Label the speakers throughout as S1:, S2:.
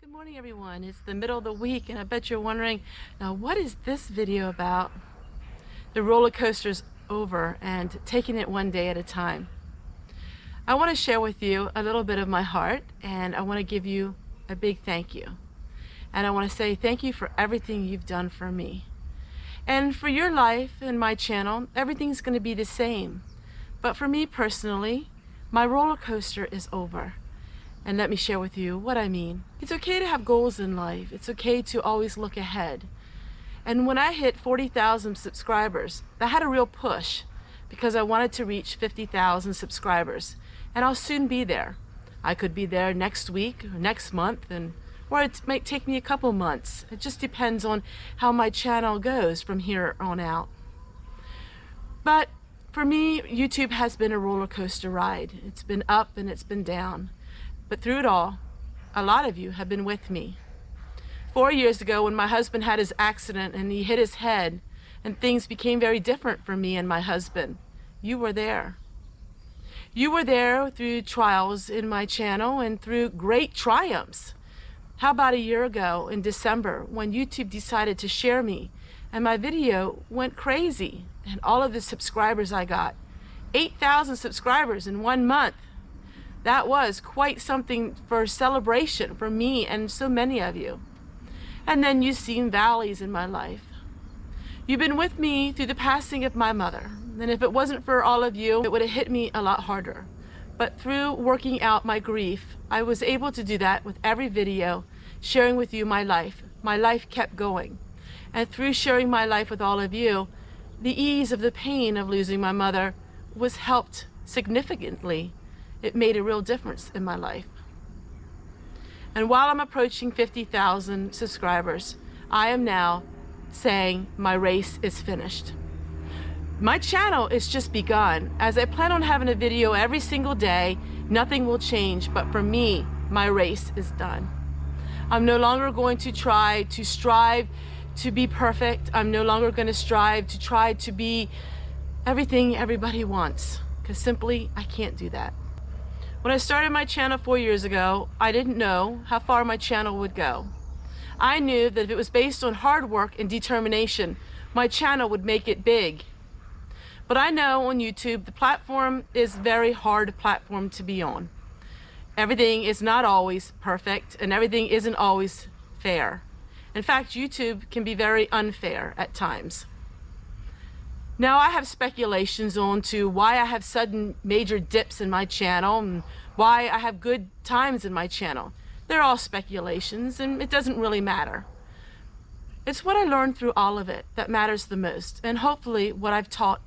S1: Good morning, everyone. It's the middle of the week, and I bet you're wondering, now what is this video about? The roller coaster's over and taking it one day at a time. I want to share with you a little bit of my heart, and I want to give you a big thank you. And I want to say thank you for everything you've done for me. And for your life and my channel, everything's going to be the same. But for me personally, my roller coaster is over. And let me share with you what I mean. It's okay to have goals in life. It's okay to always look ahead. And when I hit 40,000 subscribers, that had a real push because I wanted to reach 50,000 subscribers. And I'll soon be there. I could be there next week or next month, or it might take me a couple months. It just depends on how my channel goes from here on out. But for me, YouTube has been a roller coaster ride. It's been up and it's been down. But through it all, a lot of you have been with me. 4 years ago, when my husband had his accident and he hit his head and things became very different for me and my husband, you were there. You were there through trials in my channel and through great triumphs. How about a year ago in December when YouTube decided to share me and my video went crazy and all of the subscribers I got, 8,000 subscribers in 1 month. That was quite something for celebration for me and so many of you. And then you've seen valleys in my life. You've been with me through the passing of my mother. And if it wasn't for all of you, it would have hit me a lot harder. But through working out my grief, I was able to do that with every video, sharing with you my life. My life kept going. And through sharing my life with all of you, the ease of the pain of losing my mother was helped significantly. It made a real difference in my life. And while I'm approaching 50,000 subscribers, I am now saying my race is finished. My channel is just begun. As I plan on having a video every single day, nothing will change, but for me, my race is done. I'm no longer going to strive to be perfect. I'm no longer going to try to be everything everybody wants, because simply I can't do that. When I started my channel 4 years ago, I didn't know how far my channel would go. I knew that if it was based on hard work and determination, my channel would make it big. But I know on YouTube, the platform is a very hard platform to be on. Everything is not always perfect and everything isn't always fair. In fact, YouTube can be very unfair at times. Now I have speculations on to why I have sudden major dips in my channel and why I have good times in my channel. They're all speculations and it doesn't really matter. It's what I learned through all of it that matters the most, and hopefully what I've taught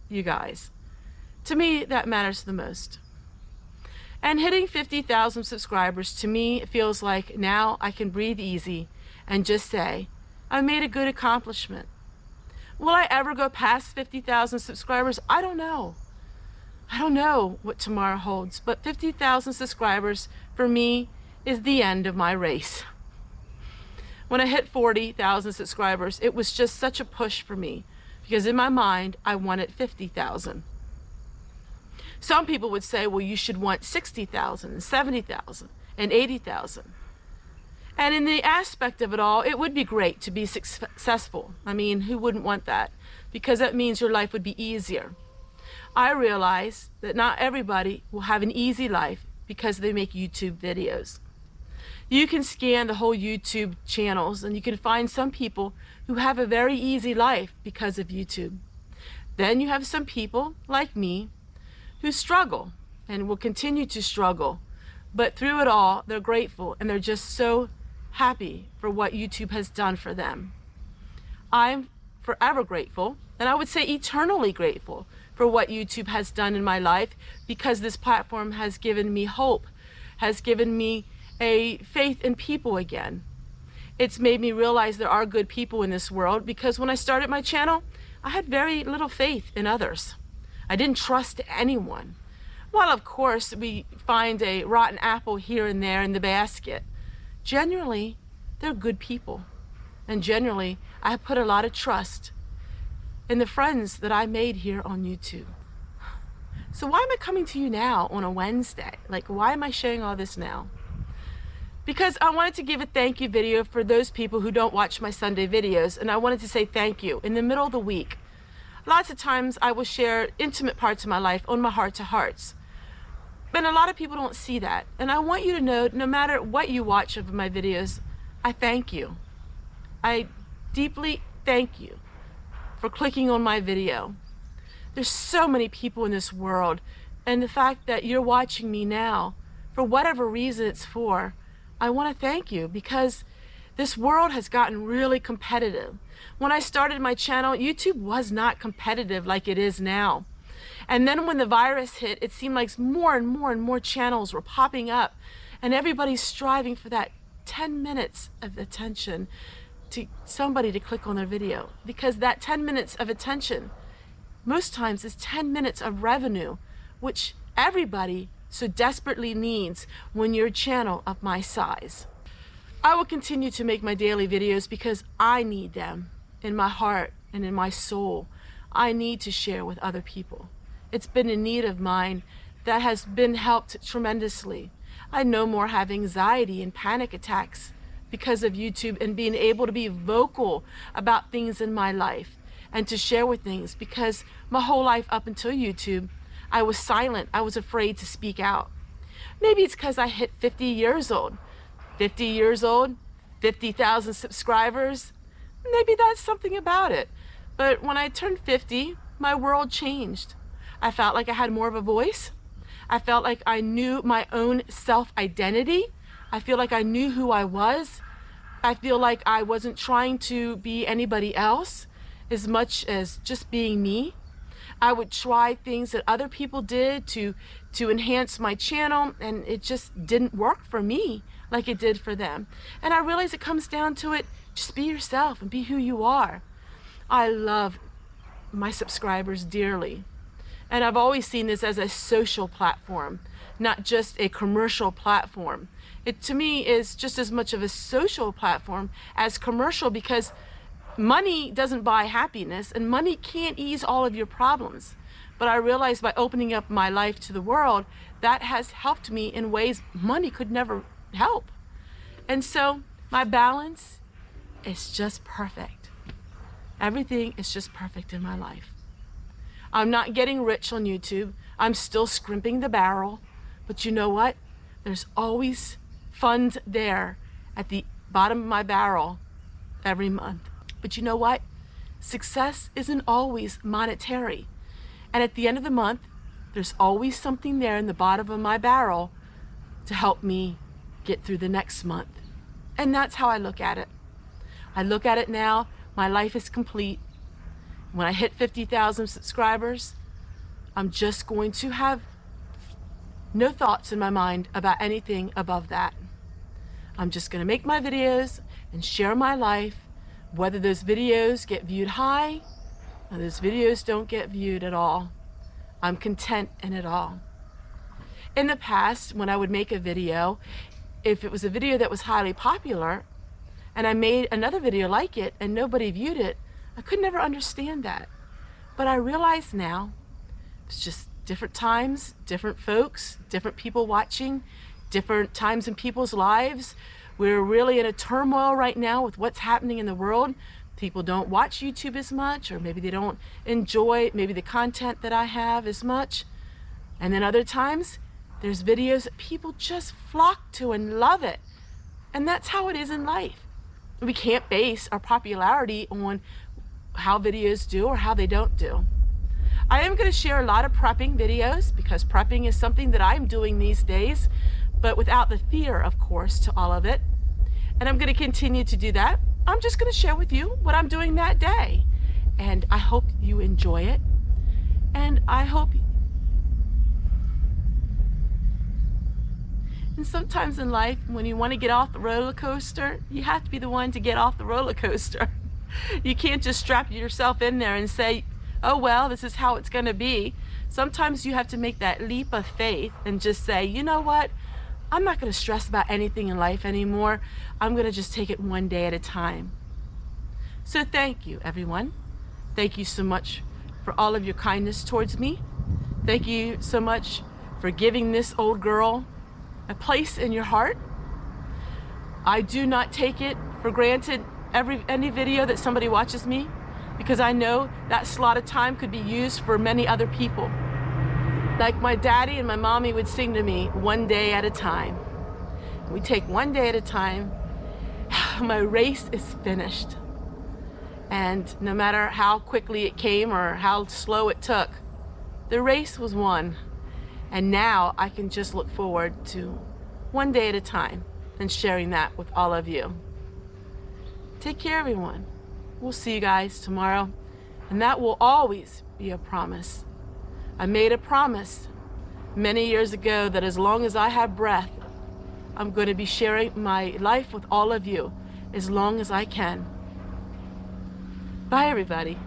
S1: you guys. To me, that matters the most. And hitting 50,000 subscribers to me feels like now I can breathe easy and just say, I made a good accomplishment. Will I ever go past 50,000 subscribers? I don't know. I don't know what tomorrow holds, but 50,000 subscribers for me is the end of my race. When I hit 40,000 subscribers, it was just such a push for me because in my mind, I wanted 50,000. Some people would say, well, you should want 60,000 and 70,000 and 80,000. And in the aspect of it all, it would be great to be successful. I mean, who wouldn't want that? Because that means your life would be easier. I realize that not everybody will have an easy life because they make YouTube videos. You can scan the whole YouTube channels and you can find some people who have a very easy life because of YouTube. Then you have some people like me who struggle and will continue to struggle. But through it all, they're grateful and they're just so happy for what YouTube has done for them. I'm forever grateful, and I would say eternally grateful for what YouTube has done in my life, because this platform has given me hope, has given me a faith in people again. It's made me realize there are good people in this world, because when I started my channel, I had very little faith in others. I didn't trust anyone. While of course we find a rotten apple here and there in the basket, generally, they're good people. And generally, I put a lot of trust in the friends that I made here on YouTube. So why am I coming to you now on a Wednesday? Like, why am I sharing all this now? because I wanted to give a thank you video for those people who don't watch my Sunday videos, and I wanted to say thank you in the middle of the week. Lots of times I will share intimate parts of my life on my heart to hearts. But a lot of people don't see that. And I want you to know, no matter what you watch of my videos, I thank you. I deeply thank you for clicking on my video. There's so many people in this world, and the fact that you're watching me now, for whatever reason it's for, I want to thank you, because this world has gotten really competitive. When I started my channel, YouTube was not competitive like it is now. And then when the virus hit, it seemed like more and more and more channels were popping up, and everybody's striving for that 10 minutes of attention to somebody to click on their video, because that 10 minutes of attention most times is 10 minutes of revenue, which everybody so desperately needs when you're a channel of my size. I will continue to make my daily videos because I need them in my heart and in my soul. I need to share with other people. It's been a need of mine that has been helped tremendously. I no more have anxiety and panic attacks because of YouTube and being able to be vocal about things in my life and to share with things, because my whole life up until YouTube, I was silent. I was afraid to speak out. Maybe it's because I hit 50 years old. 50 years old, 50,000 subscribers. Maybe that's something about it. But when I turned 50, my world changed. I felt like I had more of a voice. I felt like I knew my own self-identity. I feel like I knew who I was. I feel like I wasn't trying to be anybody else as much as just being me. I would try things that other people did to enhance my channel, and it just didn't work for me like it did for them. And I realize it comes down to it, just be yourself and be who you are. I love my subscribers dearly. And I've always seen this as a social platform, not just a commercial platform. It to me is just as much of a social platform as commercial, because money doesn't buy happiness and money can't ease all of your problems. But I realized by opening up my life to the world, that has helped me in ways money could never help. And so my balance is just perfect. Everything is just perfect in my life. I'm not getting rich on YouTube. I'm still scrimping the barrel. But you know what? There's always funds there at the bottom of my barrel every month. But you know what? Success isn't always monetary. And at the end of the month, there's always something there in the bottom of my barrel to help me get through the next month. And that's how I look at it. I look at it now, my life is complete. When I hit 50,000 subscribers, I'm just going to have no thoughts in my mind about anything above that. I'm just going to make my videos and share my life, whether those videos get viewed high or those videos don't get viewed at all. I'm content in it all. In the past, when I would make a video, if it was a video that was highly popular and I made another video like it and nobody viewed it, I could never understand that. But I realize now it's just different times, different folks, different people watching, different times in people's lives. We're really in a turmoil right now with what's happening in the world. People don't watch YouTube as much, or maybe they don't enjoy maybe the content that I have as much. And then other times, there's videos that people just flock to and love it. And that's how it is in life. We can't base our popularity on how videos do or how they don't do. I am going to share a lot of prepping videos, because prepping is something that I'm doing these days, but without the fear, of course, to all of it. And I'm going to continue to do that. I'm just going to share with you what I'm doing that day. And I hope you enjoy it. And I hope... And sometimes in life, when you want to get off the roller coaster, you have to be the one to get off the roller coaster. You can't just strap yourself in there and say, oh, well, this is how it's going to be. Sometimes you have to make that leap of faith and just say, you know what? I'm not going to stress about anything in life anymore. I'm going to just take it one day at a time. So thank you, everyone. Thank you so much for all of your kindness towards me. Thank you so much for giving this old girl a place in your heart. I do not take it for granted any video that somebody watches me, because I know that slot of time could be used for many other people. Like my daddy and my mommy would sing to me, one day at a time. We take one day at a time. My race is finished. And no matter how quickly it came or how slow it took, the race was won. And now I can just look forward to one day at a time and sharing that with all of you. Take care, everyone. We'll see you guys tomorrow. And that will always be a promise. I made a promise many years ago that as long as I have breath, I'm going to be sharing my life with all of you as long as I can. Bye, everybody.